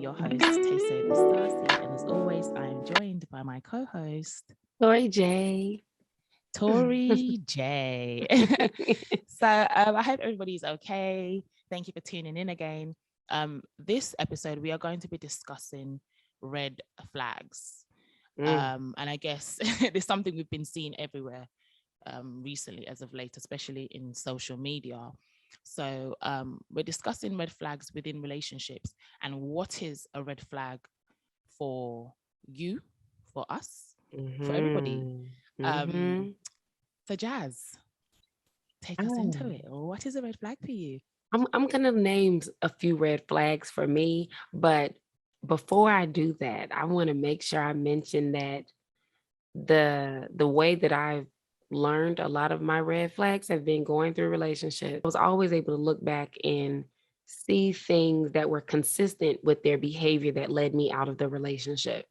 your host, Teso and as always, I am joined by my co-host, Tori J. Tori J. So I hope everybody's okay. Thank you for tuning in again. This episode, we are going to be discussing red flags. And I guess there's something we've been seeing everywhere recently as of late, especially in social media. So we're discussing red flags within relationships and what is a red flag for you, for us, for everybody. So Jazz, take us into it. What is a red flag for you? I'm gonna name a few red flags for me, but before I do that, I want to make sure I mention that the way that I've learned a lot of my red flags have been going through relationships. I was always able to look back and see things that were consistent with their behavior that led me out of the relationship.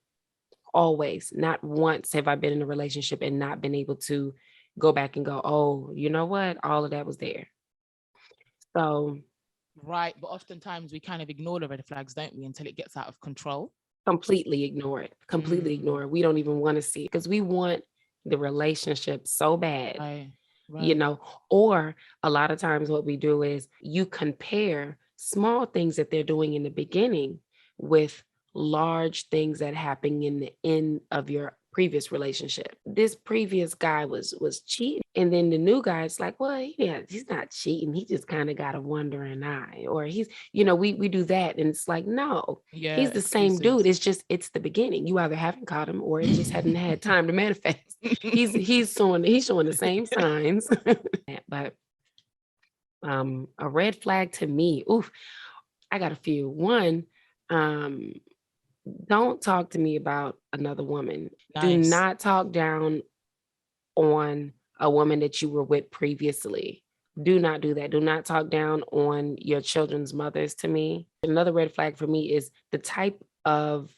Always, not once have I been in a relationship and not been able to go back and go, oh, you know what? All of that was there. So, right. But oftentimes we kind of ignore the red flags, don't we, until it gets out of control? completely ignore it. Completely ignore it. We don't even want to see it because we want the relationship so bad. Right. You know, or a lot of times what we do is you compare small things that they're doing in the beginning with large things that happen in the end of your previous relationship. This previous guy was cheating, and then the new guy's like, well, yeah, he's not cheating, he just kind of got a wandering eye, or he's, we do that, and it's like, no, he's the same dude. It's just, it's the beginning. You either haven't caught him or it just hadn't had time to manifest. he's showing the same signs. But a red flag to me, I got a few. One, don't talk to me about another woman. Nice. Do not talk down on a woman that you were with previously. Do not do that. Do not talk down on your children's mothers to me. Another red flag for me is the type of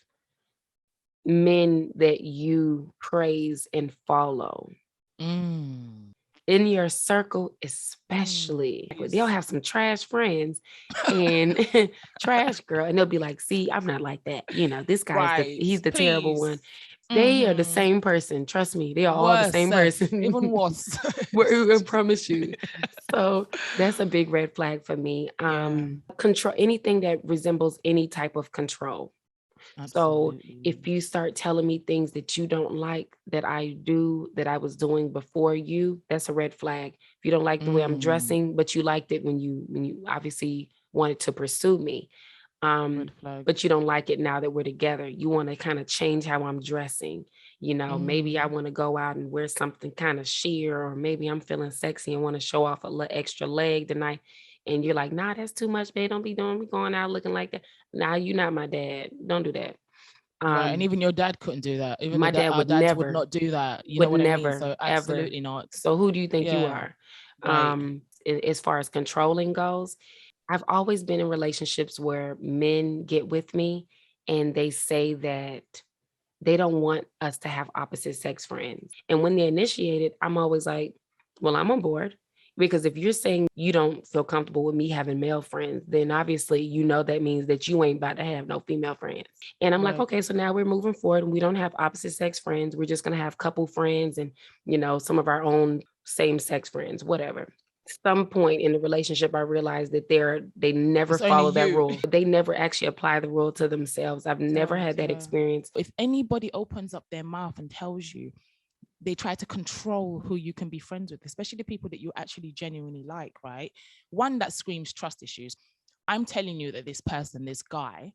men that you praise and follow. In your circle, especially. They'll have some trash friends and trash girl, and they'll be like, see, I'm not like that. This guy's he's the terrible one. They are the same person. Trust me, they are all the same person. Even worse. I promise you. So that's a big red flag for me. Control, anything that resembles any type of control. Absolutely. So if you start telling me things that you don't like that I do, that I was doing before you, that's a red flag. If you don't like the way I'm dressing, but you liked it when you obviously wanted to pursue me, but you don't like it now that we're together. You want to kind of change how I'm dressing. Maybe I want to go out and wear something kind of sheer, or maybe I'm feeling sexy and want to show off a extra leg tonight. And you're like, nah, that's too much, babe. Don't be going out looking like that. Nah, you're not my dad. Don't do that. Right, and even your dad couldn't do that. Even my dad would never, would not do that. You know what I mean? So absolutely ever. Not. So who do you think you are? Right. As far as controlling goes, I've always been in relationships where men get with me and they say that they don't want us to have opposite sex friends. And when they initiate it, I'm always like, well, I'm on board. Because if you're saying you don't feel comfortable with me having male friends, then obviously, that means that you ain't about to have no female friends. And I'm like, okay, so now we're moving forward and we don't have opposite sex friends. We're just going to have couple friends and, some of our own same sex friends, whatever. Some point in the relationship, I realized that they never follow that rule. They never actually apply the rule to themselves. I've never had that experience. If anybody opens up their mouth and tells you, they try to control who you can be friends with, especially the people that you actually genuinely like, right? One, that screams trust issues. I'm telling you that this person, this guy,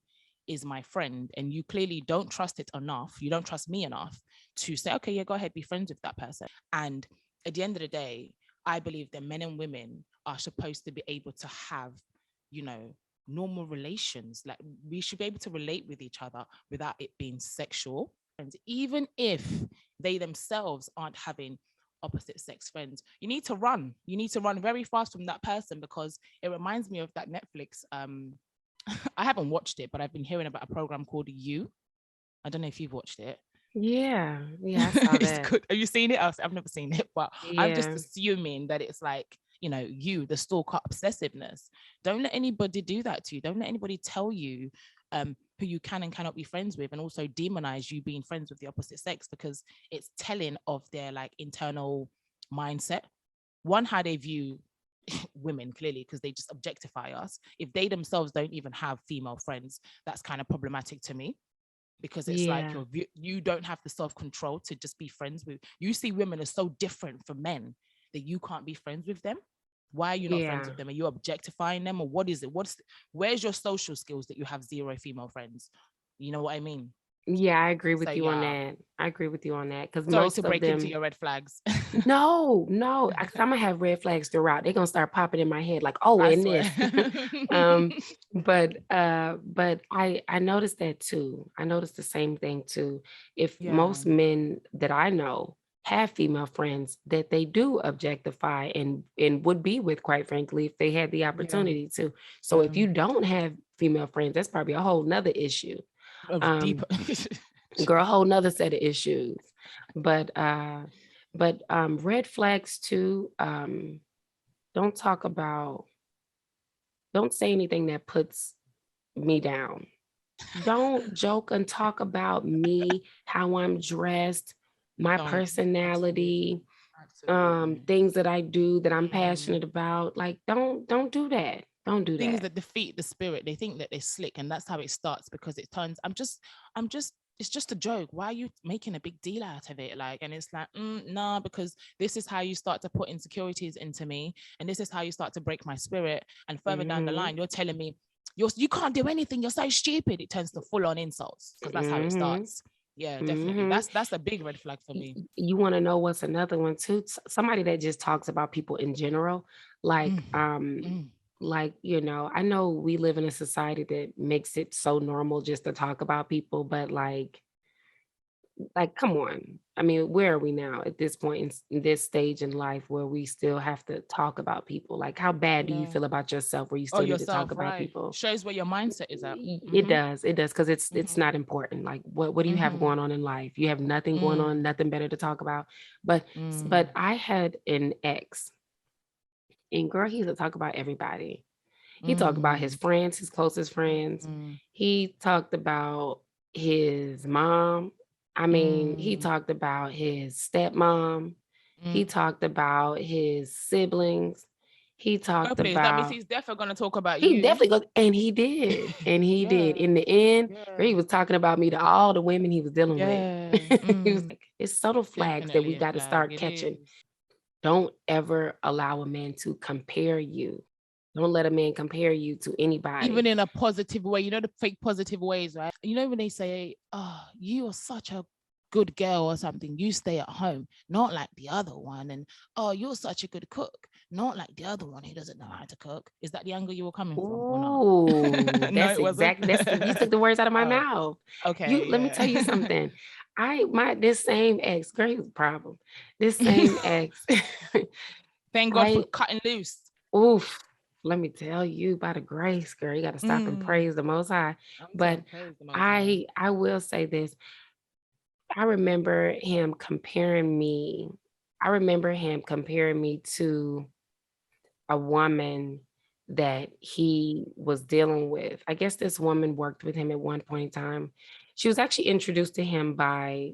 is my friend, and you clearly don't trust it enough. You don't trust me enough to say, okay, yeah, go ahead, be friends with that person. And at the end of the day, I believe that men and women are supposed to be able to have, normal relations. Like, we should be able to relate with each other without it being sexual. And even if they themselves aren't having opposite sex friends, you need to run very fast from that person, because it reminds me of that Netflix I haven't watched it, but I've been hearing about a program called You. I don't know if you've watched it. Yeah, I saw that. It's good. Have you seen it? I've never seen it, but I'm just assuming that it's like, you, the stalker obsessiveness. Don't let anybody do that to you. Don't let anybody tell you who you can and cannot be friends with, and also demonize you being friends with the opposite sex, because it's telling of their like internal mindset. One, how they view women, clearly, because they just objectify us. If they themselves don't even have female friends, that's kind of problematic to me, because it's like you don't have the self-control to just be friends with. You see women are so different from men that you can't be friends with them. Why are you not friends with them? Are you objectifying them, or what is it? Where's your social skills that you have zero female friends? You know what I mean? Yeah, I agree with So you on that. I agree with you on that, because sorry to most of break into them. your red flags. No, because I'm gonna have red flags throughout. They're gonna start popping in my head like, oh, I and swear. this. But I noticed that too. I noticed the same thing too. If most men that I know have female friends that they do objectify and would be with, quite frankly, if they had the opportunity to. So if you don't have female friends, that's probably a whole nother issue. Deep. Girl, a whole nother set of issues. But red flags too. Don't say anything that puts me down. Don't joke and talk about me, how I'm dressed, my personality, things that I do that I'm passionate about. Like, don't do that. Don't do things that. that defeat the spirit. They think that they're slick, and that's how it starts, because it turns, I'm just it's just a joke. Why are you making a big deal out of it? Like, and it's like, nah, because this is how you start to put insecurities into me, and this is how you start to break my spirit. And further down the line, you're telling me you can't do anything, you're so stupid. It turns to full on insults, because that's how it starts. Yeah, definitely. That's a big red flag for me. You want to know what's another one too? Somebody that just talks about people in general, like like, I know we live in a society that makes it so normal just to talk about people, but like come on. I mean, where are we now at this point in this stage in life where we still have to talk about people? Like, how bad do you feel about yourself where you still need to talk about people? Shows where your mindset is at. It does, because it's not important. Like, what do you have going on in life? You have nothing going on, nothing better to talk about. But I had an ex, and girl, he used to talk about everybody. He talked about his friends, his closest friends. He talked about his mom. I mean, he talked about his stepmom. He talked about his siblings. He talked please, that means about. he's definitely going to talk about He you. definitely goes, and he did, and he did. In the end, he was talking about me to all the women he was dealing with. He was like, it's subtle flags that we got to start catching. Don't ever allow a man to compare you. Don't let a man compare you to anybody. Even in a positive way, the fake positive ways, right? When they say, oh, you are such a good girl or something, you stay at home, not like the other one. And, oh, you're such a good cook, not like the other one who doesn't know how to cook. Is that the angle you were coming from or not? Oh, that's exactly, you took the words out of my mouth. Okay. Let me tell you something. This same ex, girl, he was a problem. This same ex. Thank God for cutting loose. Oof. Let me tell you, by the grace, girl, you got to stop and praise the Most High. But I will say this. I remember him comparing me. To a woman that he was dealing with. I guess this woman worked with him at one point in time. She was actually introduced to him by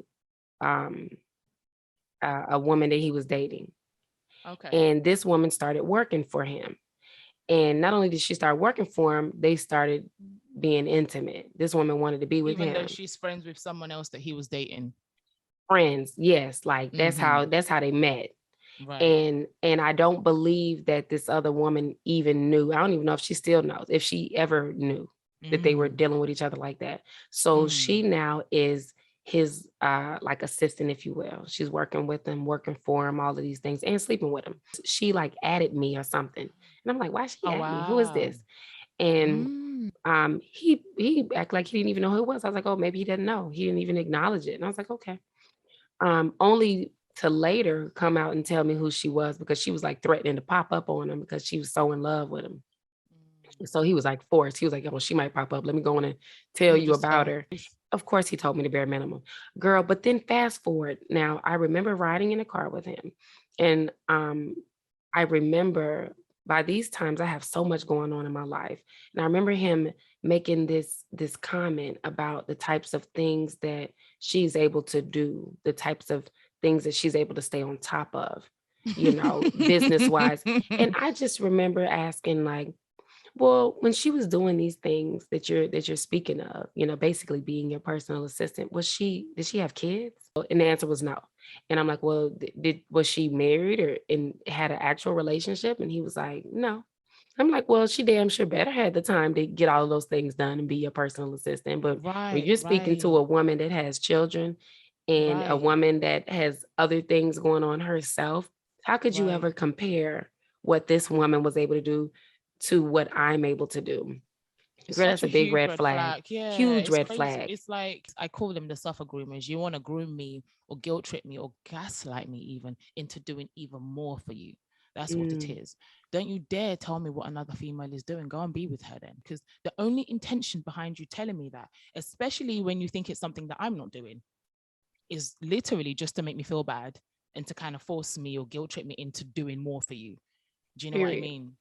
a woman that he was dating. Okay. And this woman started working for him. And not only did she start working for him, they started being intimate. This woman wanted to be with him. Even though she's friends with someone else that he was dating. Friends, yes. Like, that's how they met. Right. And I don't believe that this other woman even knew. I don't even know if she still knows, if she ever knew that they were dealing with each other like that. So she now is his like assistant, if you will. She's working with him, working for him, all of these things, and sleeping with him. She like added me or something. And I'm like, why she add me? Who is this? And he acted like he didn't even know who it was. I was like, oh, maybe he didn't know. He didn't even acknowledge it. And I was like, okay. Only to later come out and tell me who she was, because she was like threatening to pop up on him because she was so in love with him. So he was like forced. He was like, oh, she might pop up. Let me go on and tell you about her. Of course, he told me the bare minimum, girl. But then fast forward. Now, I remember riding in a car with him. And I remember by these times I have so much going on in my life. And I remember him making this comment about the types of things that she's able to do, the types of things that she's able to stay on top of, business wise. And I just remember asking, like, well, when she was doing these things that you're speaking of, basically being your personal assistant, did she have kids? And the answer was no. And I'm like, well, was she married or and had an actual relationship? And he was like, no. I'm like, well, she damn sure better had the time to get all of those things done and be your personal assistant. But when Right, you're speaking to right, a woman that has children and a right, woman that has other things going on herself, how could you right. ever compare what this woman was able to do to what I'm able to do? It's Girl, such that's a a big huge red red flag. flag. Yeah, Huge it's red crazy. flag. It's like I call them the suffer groomers. You want to groom me or guilt trip me or gaslight me even into doing even more for you. That's what it Mm, is. Don't you dare tell me what another female is doing. Go and be with her then. Because the only intention behind you telling me that, especially when you think it's something that I'm not doing, is literally just to make me feel bad and to kind of force me or guilt trip me into doing more for you. Do you know what I period. mean?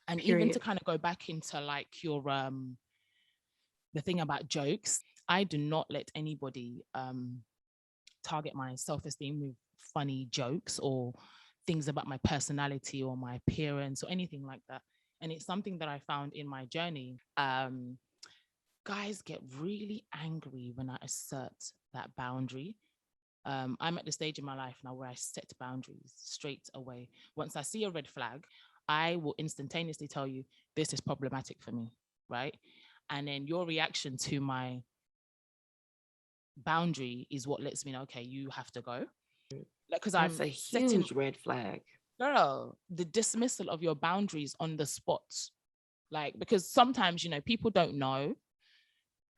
And even to Period. kind of go back into like your the thing about jokes, I do not let anybody target my self-esteem with funny jokes or things about my personality or my appearance or anything like that. And it's something that I found in my journey. Guys get really angry when I assert that boundary. I'm at the stage in my life now where I set boundaries straight away. Once I see a red flag, I will instantaneously tell you this is problematic for me, right? And then your reaction to my boundary is what lets me know, okay, you have to go. Like, because That's I'm a setting, huge red flag. girl, the dismissal of your boundaries on the spot. Like, because sometimes, people don't know.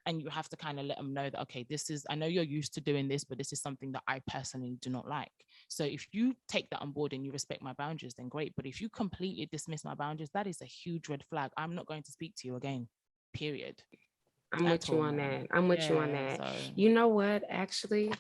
And you have to kind of let them know that, okay, I know you're used to doing this, but this is something that I personally do not like. So if you take that on board and you respect my boundaries, then great. But if you completely dismiss my boundaries, that is a huge red flag. I'm not going to speak to you again, period. I'm At with you all, on man. that. I'm with you on Yeah. that. So, You know what? Actually,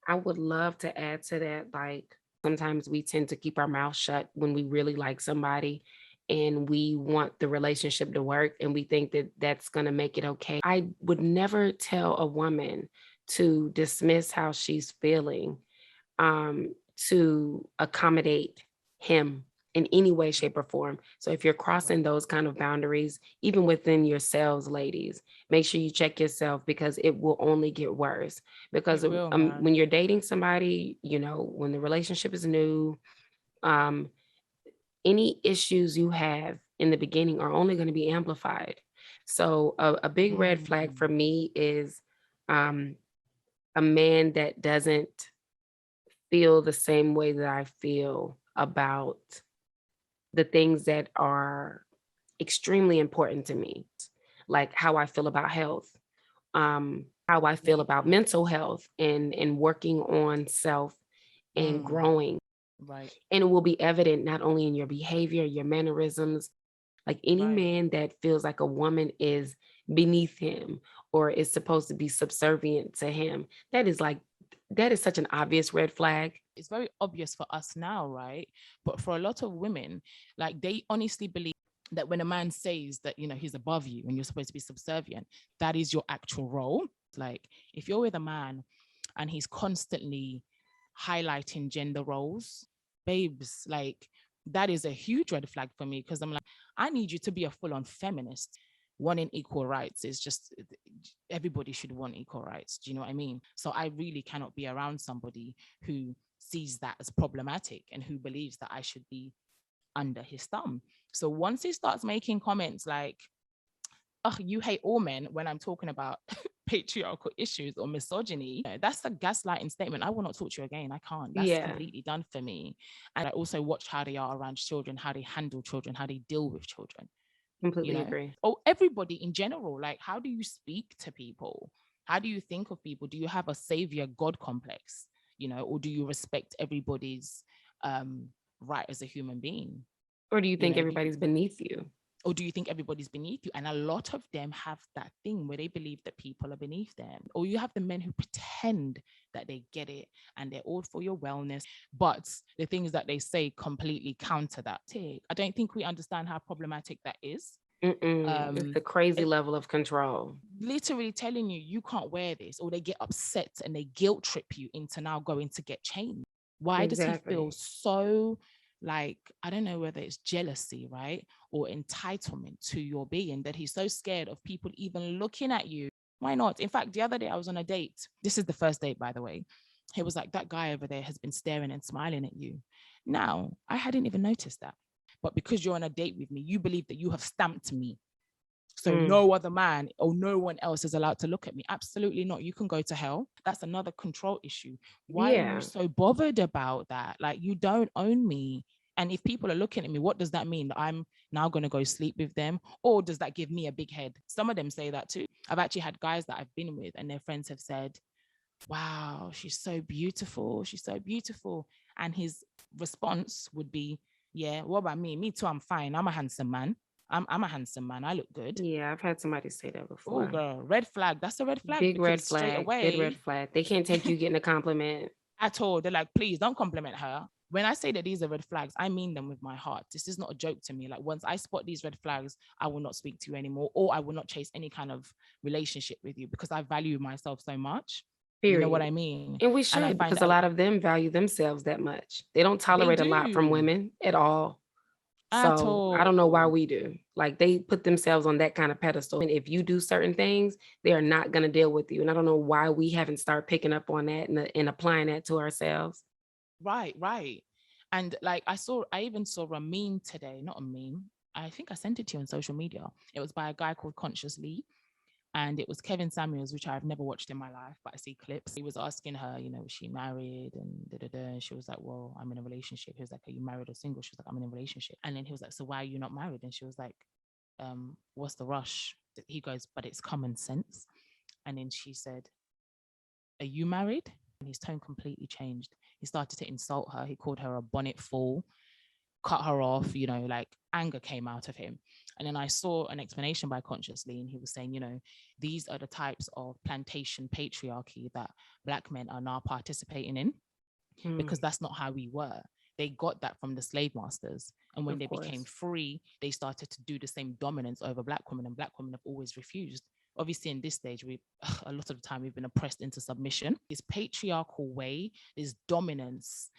I would love to add to that. Like, sometimes we tend to keep our mouth shut when we really like somebody and we want the relationship to work and we think that that's going to make it okay. I would never tell a woman to dismiss how she's feeling um, to accommodate him in any way, shape, or form. So if you're crossing right. those kind of boundaries, even within yourselves, ladies, make sure you check yourself because it will only get worse. Because It will, when man. you're dating somebody, when the relationship is new, um, any issues you have in the beginning are only going to be amplified. So a big red flag for Mm, me is um, a man that doesn't feel the same way that I feel about the things that are extremely important to me, like how I feel about health, how I feel about mm, mental health and working on self and mm, growing. right, And it will be evident not only in your behavior, your mannerisms, like any right. man that feels like a woman is beneath him or is supposed to be subservient to him, that is such an obvious red flag. It's very obvious for us now, right? But for a lot of women, like they honestly believe that when a man says that, he's above you and you're supposed to be subservient, that is your actual role. Like if you're with a man and he's constantly highlighting gender roles, babes, like that is a huge red flag for me because I'm like, I need you to be a full on feminist. Wanting equal rights is just everybody should want equal rights. Do you know what I mean? So I really cannot be around somebody who sees that as problematic and who believes that I should be under his thumb. So once he starts making comments like, oh, you hate all men when I'm talking about patriarchal issues or misogyny, that's a gaslighting statement. I will not talk to you again. I can't. That's Yeah, completely done for me. And I also watch how they are around children, how they handle children, how they deal with children, you completely know? agree. Or everybody in general. Like, how do you speak to people? How do you think of people? Do you have a savior God complex, or do you respect everybody's right as a human being? Or do you You think know, do you, everybody's beneath you? Or do you think everybody's beneath you? And a lot of them have that thing where they believe that people are beneath them. Or you have the men who pretend that they get it and they're all for your wellness, but the things that they say completely counter that. I don't think we understand how problematic that is. It's a crazy level of control. Literally telling you, you can't wear this, or they get upset and they guilt trip you into now going to get changed. Why does he feel Exactly. so, like, I don't know whether it's jealousy, right? Or entitlement to your being, that he's so scared of people even looking at you? Why not? In fact, the other day I was on a date. This is the first date, by the way. He was like, that guy over there has been staring and smiling at you. Now, I hadn't even noticed that. But because you're on a date with me, you believe that you have stamped me. So no other man or no one else is allowed to look at me. Absolutely not. You can go to hell. That's another control issue. Why are you so bothered about that? Like, you don't own me. And if people are looking at me, what does that mean? That I'm now going to go sleep with them? Or does that give me a big head? Some of them say that too. I've actually had guys that I've been with and their friends have said, wow, she's so beautiful. She's so beautiful. And his response would be, yeah, what about me? Me too, I'm fine. I'm a handsome man. I'm a handsome man. I look good. Yeah, I've had somebody say that Oh, before. girl, red flag. That's a red flag. Big red Because straight flag. Big red away flag. They can't take you getting a compliment. at all, they're like, please don't compliment her. When I say that these are red flags, I mean them with my heart. This is not a joke to me. Like, once I spot these red flags, I will not speak to you anymore, or I will not chase any kind of relationship with you, because I value myself so much. You know what I Period. mean? And we And I should, find because a that lot of them value themselves that much. They don't they tolerate a lot from do women at all. at So I don't know why all. we do. Like, they put themselves on that kind of pedestal. And if you do certain things, they are not going to deal with you. And I don't know why we haven't started picking up on that and applying that to ourselves. Right, right. And like, I even saw a meme today, not a meme. I think I sent it to you on social media. It was by a guy called Conscious Lee. And it was Kevin Samuels, which I've never watched in my life, but I see clips. He was asking her, you know, is she married? And And she was like, well, I'm in a relationship. He was like, are you married or single? She was like, I'm in a relationship. And then he was like, so why are you not married? And she was like, what's the rush? He goes, but it's common sense. And then she said, are you married? And his tone completely changed. He started to insult her. He called her a bonnet fool, cut her off, you know, like anger came out of him. And then I saw an explanation by Consciously, and he was saying, you know, these are the types of plantation patriarchy that Black men are now participating in, because that's not how we were. They got that from the slave masters. And when they became free, they started to do the same dominance over Black women, and Black women have always refused. Obviously, in this stage, a lot of the time we've been oppressed into submission. This patriarchal way, this dominance,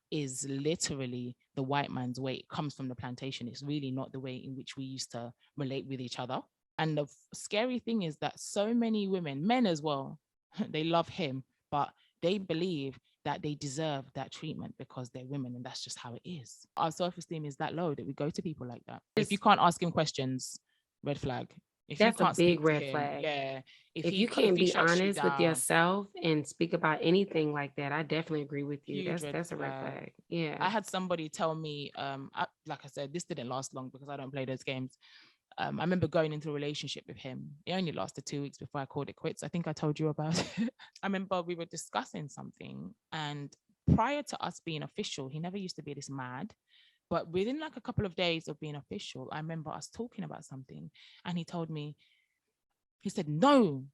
is literally the white man's way. It comes from the plantation. It's really not the way in which we used to relate with each other. And the scary thing is that so many women, men as well, they love him, but they believe that they deserve that treatment because they're women, and that's just how it is. Our self-esteem is that low that we go to people like that. If you can't ask him questions, red flag. If you That's a can't big speak to red him, flag. yeah. If you If can't he be shuts you honest with down, yourself and speak about anything like that, I definitely agree with you. huge red That's a red flag. flag. Yeah. I had somebody tell me, like I said, this didn't last long because I don't play those games. I remember going into a relationship with him. It only lasted 2 weeks before I called it quits. I think I told you about it. I remember we were discussing something, and prior to us being official, he never used to be this mad. But within like a couple of days of being official, I remember us talking about something, and he told me, he said, no,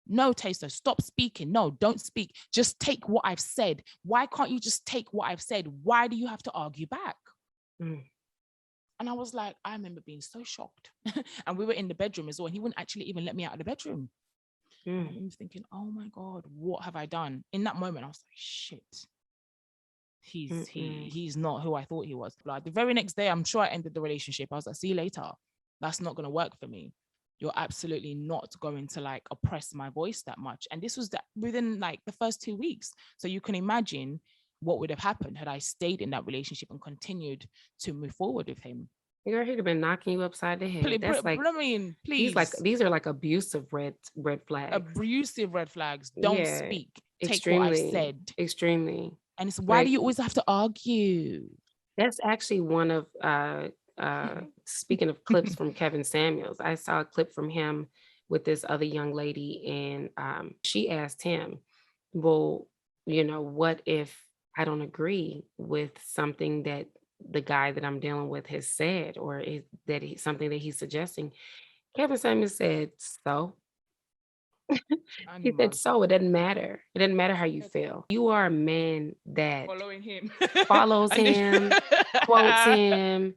Teso, stop speaking. No, don't speak. Just take what I've said. Why can't you just take what I've said? Why do you have to argue back? And I was like, I remember being so shocked. And we were in the bedroom as well. And he wouldn't actually even let me out of the bedroom. And I was thinking, oh my God, what have I done? In that moment, I was like, shit. He's not who I thought he was. Like the very next day, I'm sure I ended the relationship. I was like, see you later. That's not going to work for me. You're absolutely not going to like oppress my voice that much. And this was within like the first 2 weeks. So you can imagine what would have happened had I stayed in that relationship and continued to move forward with him. Girl, he'd have been knocking you upside the head. That's like, I mean, please. these are like abusive red flags. Abusive red flags. Don't Yeah, speak. Take what I've extremely, said. extremely. And it's why do you always have to argue? That's actually one of speaking of clips from Kevin Samuels. I saw a clip from him with this other young lady, and she asked him, well, you know, what if I don't agree with something that the guy that I'm dealing with has said, or that something that he's suggesting. Kevin Samuels said, "So." He said, Animals. "So it doesn't matter. It doesn't matter how you feel. You are a man that Following him. follows And then him, quotes him,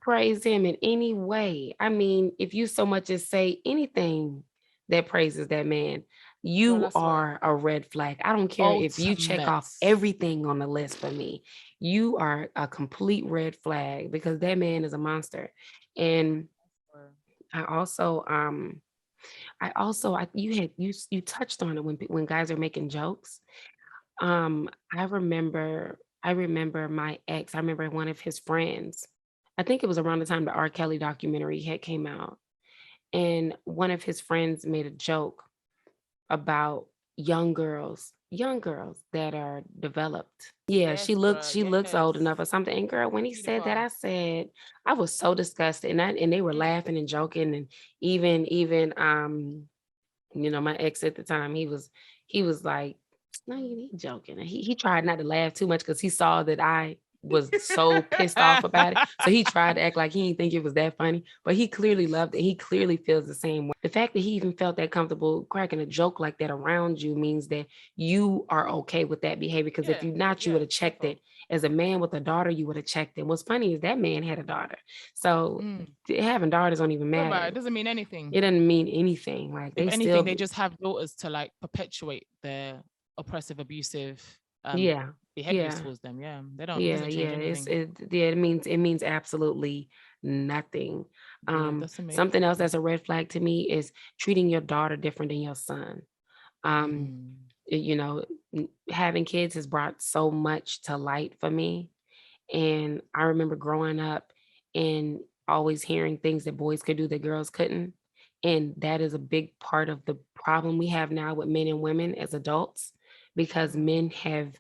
praise him in any way. I mean, if you so much as say anything that praises that man, girl, you I swear. are a red flag. I don't care if you check Ultimate. off everything on the list for me. You are a complete red flag because that man is a monster." And I also, you touched on it when guys are making jokes. I remember my ex. I remember one of his friends. I think it was around the time the R. Kelly documentary had came out, and one of his friends made a joke about young girls that are developed. Yeah, she Yes, looks girl. she looks old Yes. enough or something. And girl, when he said that, Beautiful. I said I was so disgusted, and they were Mm. laughing and joking, and even my ex at the time, he was like, "No, you ain't joking." And he tried not to laugh too much because he saw that I was so pissed off about it. So he tried to act like he didn't think it was that funny, but he clearly loved it. He clearly feels the same way. The fact that he even felt that comfortable cracking a joke like that around you means that you are okay with that behavior. Because if Yeah, you're not, you would yeah, have checked defo. it. As a man with a daughter, you would have checked it. What's funny is that man had a daughter. So Mm. having daughters don't even No, but matter. it doesn't mean anything. It doesn't mean anything. Like If they anything, still, they just have daughters to like perpetuate their oppressive, abusive yeah, behaviors yeah. towards them. Yeah. They don't, it Yeah, doesn't change yeah. anything. It means absolutely nothing. Yeah, that's Something else amazing. that's a red flag to me is treating your daughter different than your son. Um, Mm. you know, having kids has brought so much to light for me. And I remember growing up and always hearing things that boys could do that girls couldn't. And that is a big part of the problem we have now with men and women as adults, because Mm. men have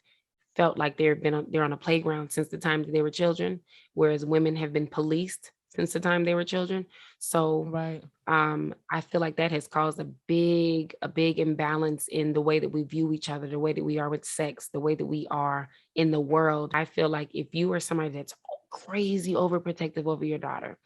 felt like they're on a playground since the time that they were children, whereas women have been policed since the time they were children. So Right. I feel like that has caused a big imbalance in the way that we view each other, the way that we are with sex, the way that we are in the world. I feel like if you are somebody that's crazy overprotective over your daughter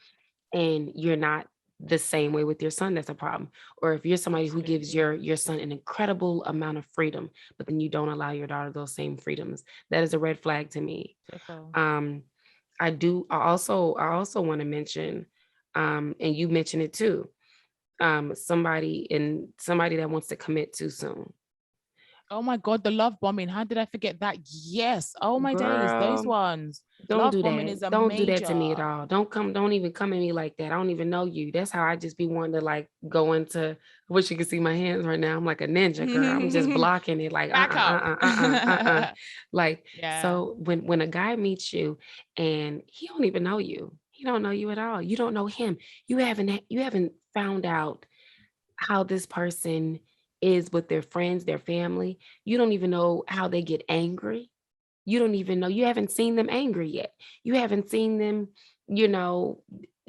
and you're not the same way with your son, that's a problem. Or if you're somebody who gives Absolutely. your son an incredible amount of freedom, but then you don't allow your daughter those same freedoms, that is a red flag to me. Defo. Um, I also want to mention, and you mentioned it too, somebody that wants to commit too soon. Oh my God, the love bombing. How did I forget that? Yes. Oh my days. Those Girl, ones. don't Love do bombing that. is a Don't do that to me major. at all. Don't even come at me like that. I don't even know you. That's how I just be wanting to like go into. I wish you could see my hands right now. I'm like a ninja girl. I'm just blocking it like Back up. like. Yeah. So when a guy meets you and he don't even know you, he don't know you at all. You don't know him. You haven't found out how this person is with their friends, their family. You don't even know how they get angry. You don't even know, you haven't seen them angry yet. You haven't seen them, you know,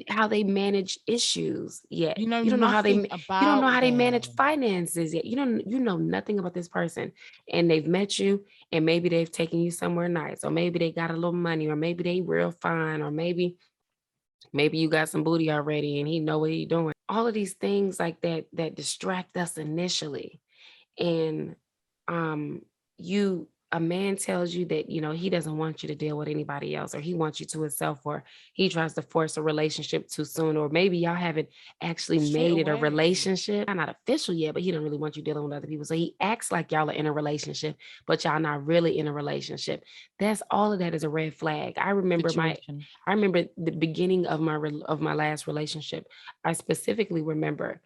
how they manage issues yet. You know You don't know how nothing you don't know about how they manage them. finances yet. You know nothing about this person. And they've met you and maybe they've taken you somewhere nice, or maybe they got a little money, or maybe they real fine, or maybe you got some booty already and he know what he doing. All of these things like that distract us initially. And um you a man tells you that he doesn't want you to deal with anybody else, or he wants you to himself, or he tries to force a relationship too soon, or maybe y'all haven't actually Straight made it a away. relationship, not official yet, but he don't really want you dealing with other people, so he acts like y'all are in a relationship, but y'all not really in a relationship. That's all of that is a red flag. Situation. I remember the beginning of my last relationship. I specifically remember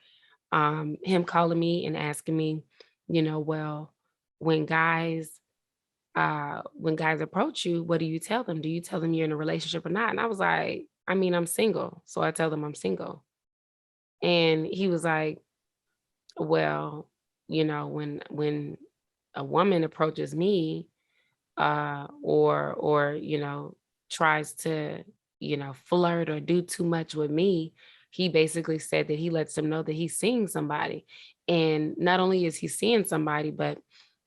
him calling me and asking me, well, when guys approach you, what do you tell them? Do you tell them you're in a relationship or not? And I was like, I mean, I'm single, so I tell them I'm single. And he was like, well, when a woman approaches me, or tries to flirt or do too much with me, he basically said that he lets them know that he's seeing somebody. And not only is he seeing somebody, but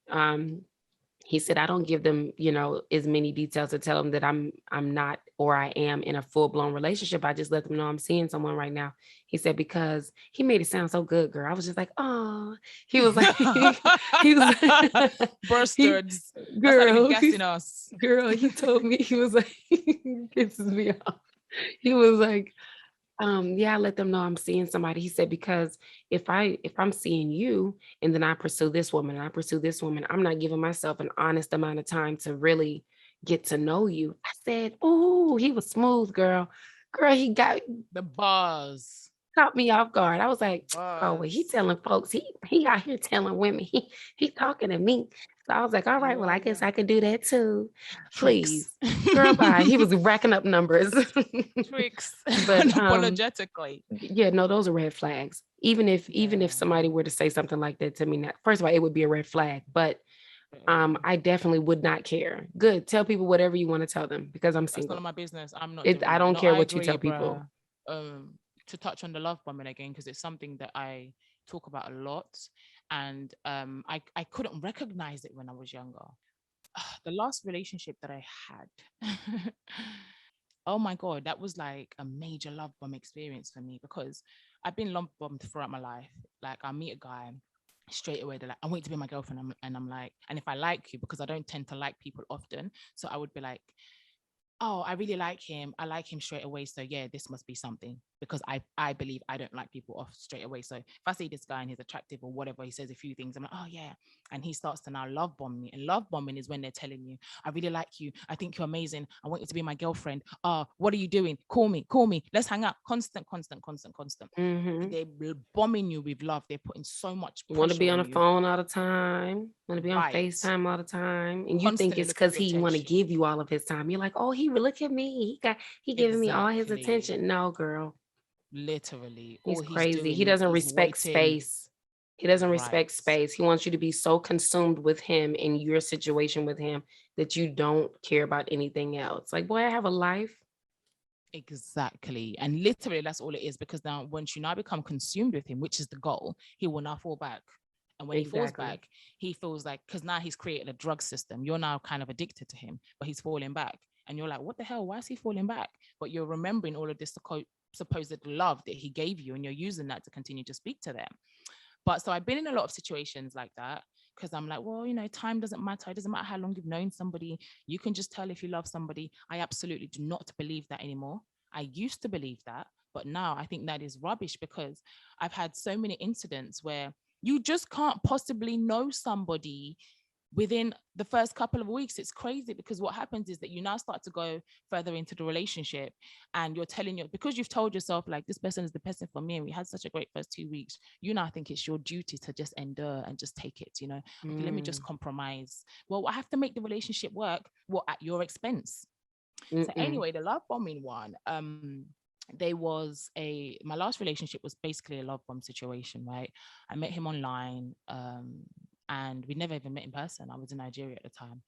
um He said, I don't give them, as many details to tell them that I'm not, or I am in a full-blown relationship. I just let them know I'm seeing someone right now. He said, because he made it sound so good, girl. I was just like, oh, he was like, he was like, Bastards. That's not even girl, gassing us. girl, he told me, he was like, kisses me off. He was like, yeah, I let them know I'm seeing somebody. He said, because if I'm seeing you and then I pursue this woman and I pursue this woman, I'm not giving myself an honest amount of time to really get to know you. I said, oh, he was smooth, girl. Girl, he The bars. caught me off guard. I was like, oh, well, he Bars. telling folks, he out here telling women, he talking to me. So I was like, all right, well, I guess I could do that too. Tricks. Please. Girl, bye. He was racking up numbers. Tricks. But Unapologetically. yeah, no, those are red flags. Even if Yeah. somebody were to say something like that to me, now, first of all, it would be a red flag. But I definitely would not care. Good. Tell people whatever you want to tell them because I'm That's none single. of my business. I'm not doing I that. don't No, care I what you agree, tell people. bruh. To touch on the love bombing again, because it's something that I talk about a lot. And I couldn't recognize it when I was younger. The last relationship that I had, oh my God, that was like a major love bomb experience for me because I've been love bombed throughout my life. Like I meet a guy straight away, they're like, I want you to be my girlfriend. And I'm like, and if I like you, because I don't tend to like people often. So I would be like, oh, I really like him. I like him straight away. So yeah, this must be something because I believe I don't like people off straight away. So if I see this guy and he's attractive or whatever, he says a few things, I'm like, oh yeah. And he starts to now love bomb me. And love bombing is when they're telling you, I really like you. I think you're amazing. I want you to be my girlfriend. What are you doing? Call me. Let's hang out. Constant. Mm-hmm. They're bombing you with love. They're putting so much Want to pressure be on on the you. phone all the time. Want to be on Right. FaceTime all the time. And you think Constantly it's looking because for your he want to attention. give you all of his time. You're like, oh, look at me. He giving me all his Exactly. attention. No, girl. Literally. All He's he's crazy. He doing is doesn't he's respect waiting. space. He doesn't Right. respect space. He wants you to be so consumed with him and your situation with him that you don't care about anything else. Like, boy, I have a life. Exactly. And literally that's all it is because now once you now become consumed with him, which is the goal, he will now fall back. And when he falls Exactly. back, he feels like because now he's created a drug system, you're now kind of addicted to him, but he's falling back. And you're like, what the hell? Why is he falling back? But you're remembering all of this supposed love that he gave you, and you're using that to continue to speak to them. But so I've been in a lot of situations like that because I'm like, well, time doesn't matter. It doesn't matter how long you've known somebody. You can just tell if you love somebody. I absolutely do not believe that anymore. I used to believe that, but now I think that is rubbish because I've had so many incidents where you just can't possibly know somebody within the first couple of weeks. It's crazy because what happens is that you now start to go further into the relationship and you're telling you because you've told yourself like this person is the person for me and we had such a great first 2 weeks, you now think it's your duty to just endure and just take it, okay, let me just compromise. Well, I have to make the relationship work, well, at your expense. So anyway, the love bombing one, my last relationship was basically a love bomb situation, right? I met him online, and we never even met in person. I was in Nigeria at the time,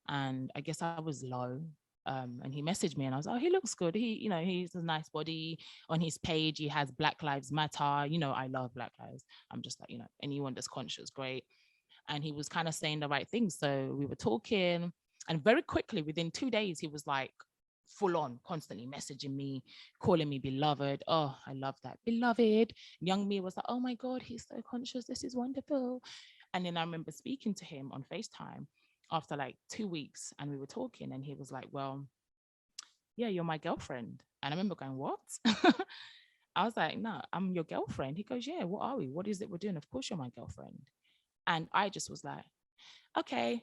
and I guess I was low. And he messaged me and I was, oh, he looks good. He's a nice body. On his page, he has Black Lives Matter. I love Black Lives. I'm just like, anyone that's conscious, great. And he was kind of saying the right things. So we were talking, and very quickly, within 2 days, he was like full on, constantly messaging me, calling me beloved. Oh, I love that. Beloved. Young me was like, oh my God, he's so conscious. This is wonderful. And then I remember speaking to him on FaceTime after like 2 weeks, and we were talking, and he was like, well, yeah, you're my girlfriend. And I remember going, what? I was like, no, I'm your girlfriend. He goes, yeah, what are we? What is it we're doing? Of course you're my girlfriend. And I just was like, okay,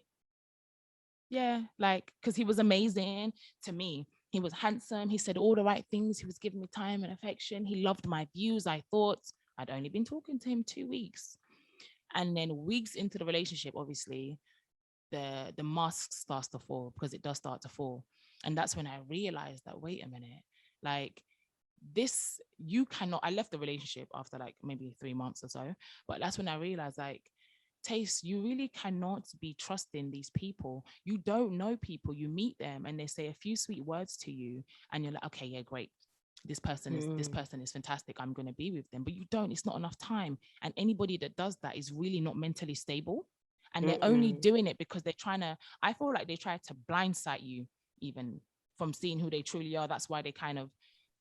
yeah, like, because he was amazing to me. He was handsome. He said all the right things. He was giving me time and affection. He loved my views. I thought I'd only been talking to him 2 weeks. And then weeks into the relationship, obviously, the mask starts to fall because it does start to fall. And that's when I realized that, wait a minute, like this, you cannot, I left the relationship after like maybe 3 months or so, but that's when I realized like, Taste, you really cannot be trusting these people. You don't know people. You meet them and they say a few sweet words to you and you're like, okay, yeah, great. This person is fantastic. I'm going to be with them. But you don't, it's not enough time. And anybody that does that is really not mentally stable. And they're only doing it because they're trying to, I feel like they try to blindside you even from seeing who they truly are. That's why they kind of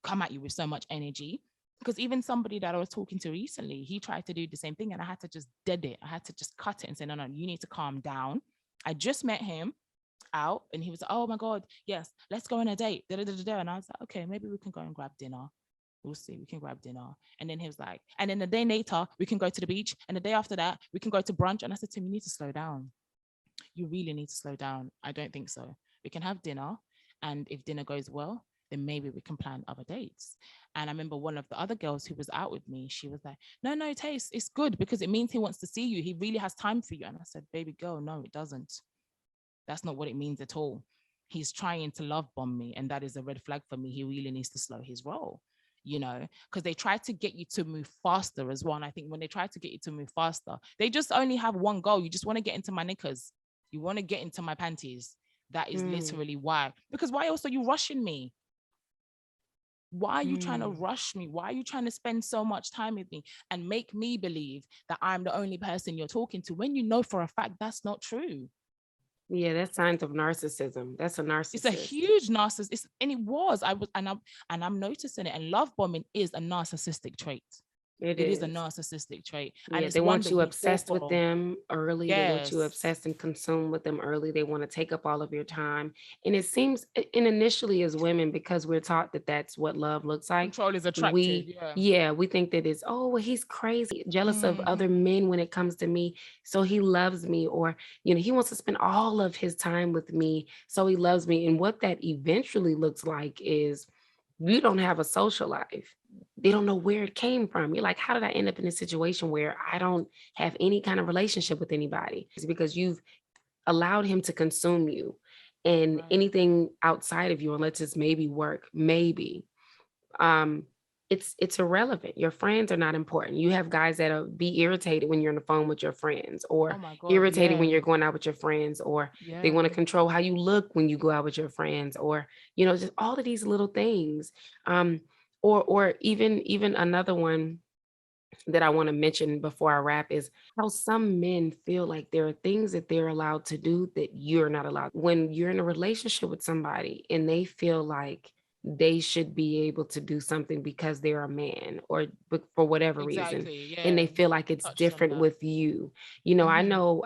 come at you with so much energy. Because even somebody that I was talking to recently, he tried to do the same thing and I had to just dead it. I had to just cut it and say, no, you need to calm down. I just met him out and he was like, oh my God, yes, let's go on a date. Da, da, da, da, da. And I was like, okay, maybe we can go and grab dinner. We'll see, we can grab dinner. And then he was like, and then the day later, we can go to the beach. And the day after that, we can go to brunch. And I said to him, you need to slow down. You really need to slow down. I don't think so. We can have dinner. And if dinner goes well, then maybe we can plan other dates. And I remember one of the other girls who was out with me, she was like, no, Taste, it's good because it means he wants to see you. He really has time for you. And I said, baby girl, no, it doesn't. That's not what it means at all. He's trying to love bomb me. And that is a red flag for me. He really needs to slow his roll, because they try to get you to move faster as well. And I think when they try to get you to move faster, they just only have one goal. You just want to get into my knickers. You want to get into my panties. That is literally why. Because why else are you rushing me? Why are you trying to rush me? Why are you trying to spend so much time with me and make me believe that I'm the only person you're talking to when you know for a fact that's not true? Yeah, that's signs of narcissism. That's a narcissist. It's a huge narcissist. And it was. I'm noticing it. And love bombing is a narcissistic trait. It is a narcissistic trait. Yeah, and it's they one want that you we obsessed with them early. They want you Yes. obsessed and consumed with them early. They want to take up all of your time. And it seems, and initially as women, because we're taught that that's what love looks like, Control is attractive. we think that it's, oh, well, he's crazy, jealous of other men when it comes to me, so he loves me, or he wants to spend all of his time with me, so he loves me. And what that eventually looks like is you don't have a social life. They don't know where it came from. You're like, how did I end up in a situation where I don't have any kind of relationship with anybody? It's because you've allowed him to consume you, and anything outside of you, unless it's maybe work, maybe, um, it's irrelevant. Your friends are not important. You have guys that'll be irritated when you're on the phone with your friends, or Oh my God, irritated when you're going out with your friends, or they want to Yeah. control how you look when you go out with your friends, or just all of these little things. Or even another one that I want to mention before I wrap is how some men feel like there are things that they're allowed to do that you're not allowed. When you're in a relationship with somebody and they feel like they should be able to do something because they're a man, or for whatever reason, Exactly. and they Yeah. feel like it's Touched on different that. with you. I know,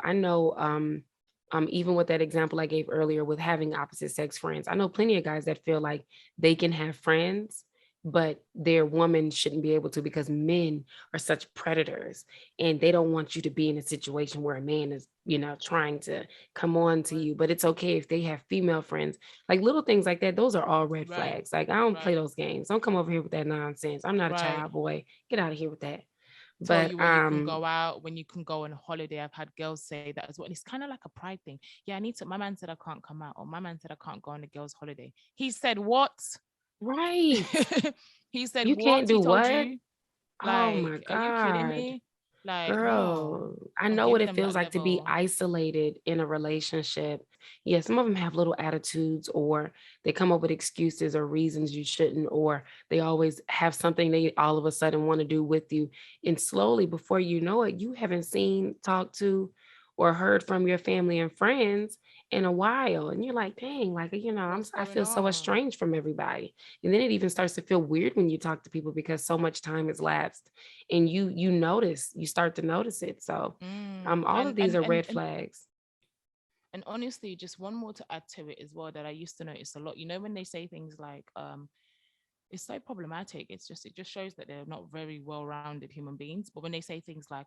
even with that example I gave earlier with having opposite sex friends, I know plenty of guys that feel like they can have friends, but their woman shouldn't be able to, because men are such predators and they don't want you to be in a situation where a man is, trying to come on to you. But it's okay if they have female friends, like little things like that. Those are all red Right. flags. Like, I don't play Right. those games. Don't come over here with that nonsense. I'm not a Right. child boy. Get out of here with that. Tell But you where you can go out, when you can go on holiday. I've had girls say that as well. And it's kind of like a pride thing. Yeah, I need to. My man said I can't come out, or my man said I can't go on a girl's holiday. He said what? right. He said You what? can't He do told what? you? Oh my Like, are you kidding God. me? Like, no, Girl, I don't know what give it them feels that like to be level. isolated in a relationship. Yeah, some of them have little attitudes, or they come up with excuses or reasons you shouldn't, or they always have something they all of a sudden want to do with you. And slowly, before you know it, you haven't seen, talked to, or heard from your family and friends in a while. And you're like, dang, like, What's I going feel so on? estranged from everybody. And then it even starts to feel weird when you talk to people because so much time has lapsed, and you start to notice it. So all of And these are red flags. and honestly, just one more to add to it as well that I used to notice a lot. When they say things like, it's so problematic. It just shows that they're not very well-rounded human beings. But when they say things like,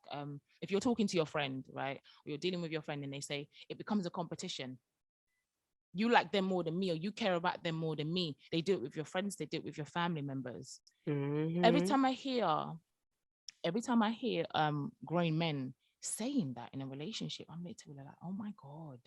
if you're talking to your friend, right, or you're dealing with your friend, and they say it becomes a competition. You like them more than me, or you care about them more than me. They do it with your friends. They do it with your family members. Every Hmm. time I hear grown men saying that in a relationship, I'm literally like, oh my God,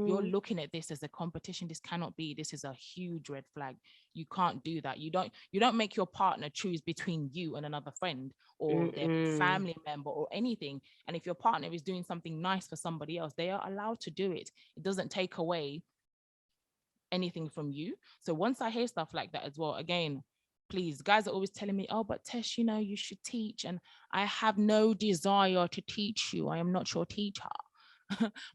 you're Hmm. looking at this as a competition. This cannot be. This is a huge red flag. You can't do that. You don't make your partner choose between you and another friend or their Mm-mm. family member or anything. And if your partner is doing something nice for somebody else, they are allowed to do it. It doesn't take away anything from you. So once I hear stuff like that as well, again, please, guys are always telling me, oh, but Tess, you should teach. And I have no desire to teach you. I am not your teacher.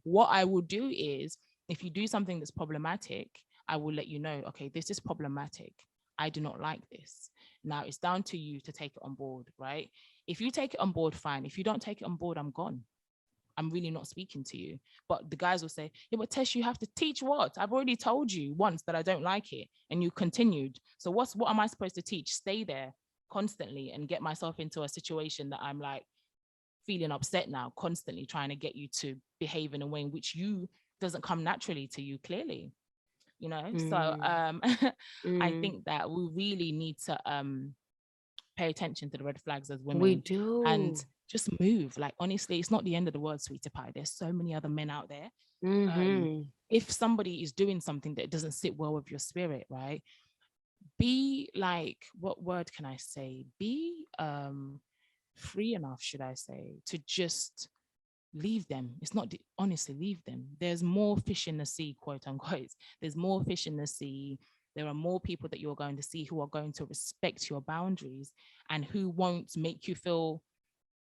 What I will do is, if you do something that's problematic, I will let you know, okay, this is problematic. I do not like this. Now it's down to you to take it on board, right? If you take it on board, fine. If you don't take it on board, I'm gone. I'm really not speaking to you. But the guys will say, yeah, but Tess, you have to teach what? I've already told you once that I don't like it. And you continued. So what am I supposed to teach? Stay there constantly and get myself into a situation that I'm like feeling upset now, constantly trying to get you to behave in a way in which you doesn't come naturally to you, clearly. So I think that we really need to pay attention to the red flags as women. We do. And just move. Like, honestly, it's not the end of the world, sweetie pie. There's so many other men out there. If somebody is doing something that doesn't sit well with your spirit, right, be like, what word can I say, be free enough, should I say, to just leave them. It's not, honestly, leave them. There's more fish in the sea, quote unquote. There's more fish in the sea. There are more people that you're going to see who are going to respect your boundaries and who won't make you feel,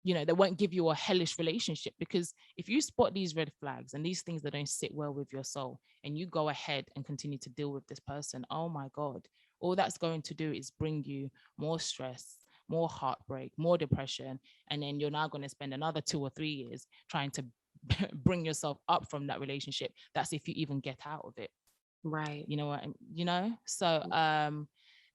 they won't give you a hellish relationship. Because if you spot these red flags and these things that don't sit well with your soul, and you go ahead and continue to deal with this person, oh my God, all that's going to do is bring you more stress, more heartbreak, more depression. And then you're now going to spend another 2 or 3 years trying to bring yourself up from that relationship. That's if you even get out of it. Right. You know what? So,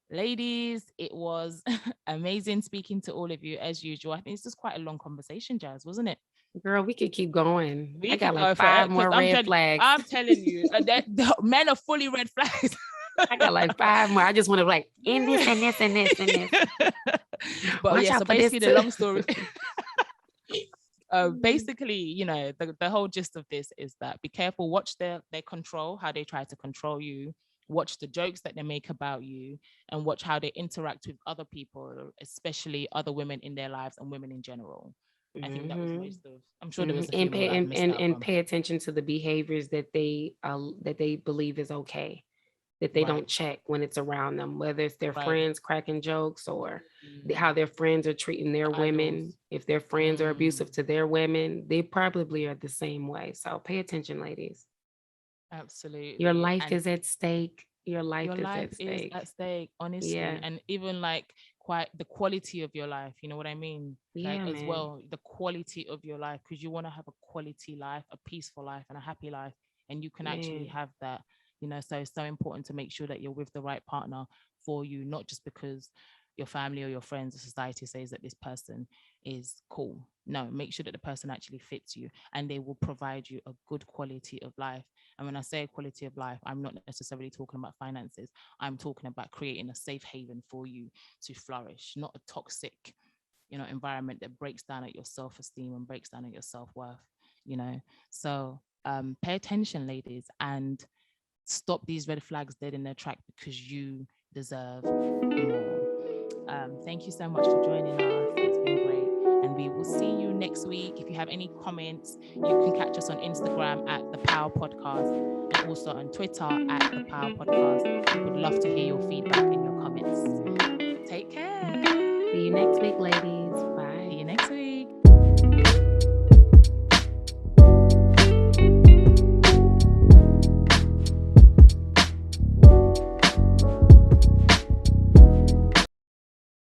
ladies, it was amazing speaking to all of you as usual. I think it's just quite a long conversation, Jazz, wasn't it? Girl, we could keep going. We I got could like go 5 more red flags. I'm telling you, the men are fully red flags. I got like 5 more. I just want to like end this and this and this and this. But Watch yeah, out so for basically this the too. long story. Basically, the whole gist of this is that be careful, watch their control, how they try to control you, watch the jokes that they make about you, and watch how they interact with other people, especially other women in their lives and women in general. I think that was most of. I'm sure there was a few more that I missed out on. Pay attention to the behaviors that they believe is okay, that they don't check when it's around them, whether it's their friends cracking jokes or how their friends are treating their women. If their friends are abusive to their women, they probably are the same way. So pay attention, ladies. Absolutely. Your life is at stake. Your life is at stake, honestly. Yeah. And even like quite the quality of your life, you know what I mean? Yeah, like as well, the quality of your life, because you want to have a quality life, a peaceful life, and a happy life. And you can actually have that, so it's so important to make sure that you're with the right partner for you, not just because your family or your friends or society says that this person is cool. No, make sure that the person actually fits you and they will provide you a good quality of life. And when I say quality of life, I'm not necessarily talking about finances. I'm talking about creating a safe haven for you to flourish, not a toxic, environment that breaks down at your self-esteem and breaks down at your self-worth, So pay attention, ladies, and stop these red flags dead in their track, because you deserve more. Thank you so much for joining us. It's been great. And we will see you next week. If you have any comments, you can catch us on Instagram at The Power Podcast and also on Twitter at The Power Podcast. We would love to hear your feedback and your comments. Take care. See you next week, ladies.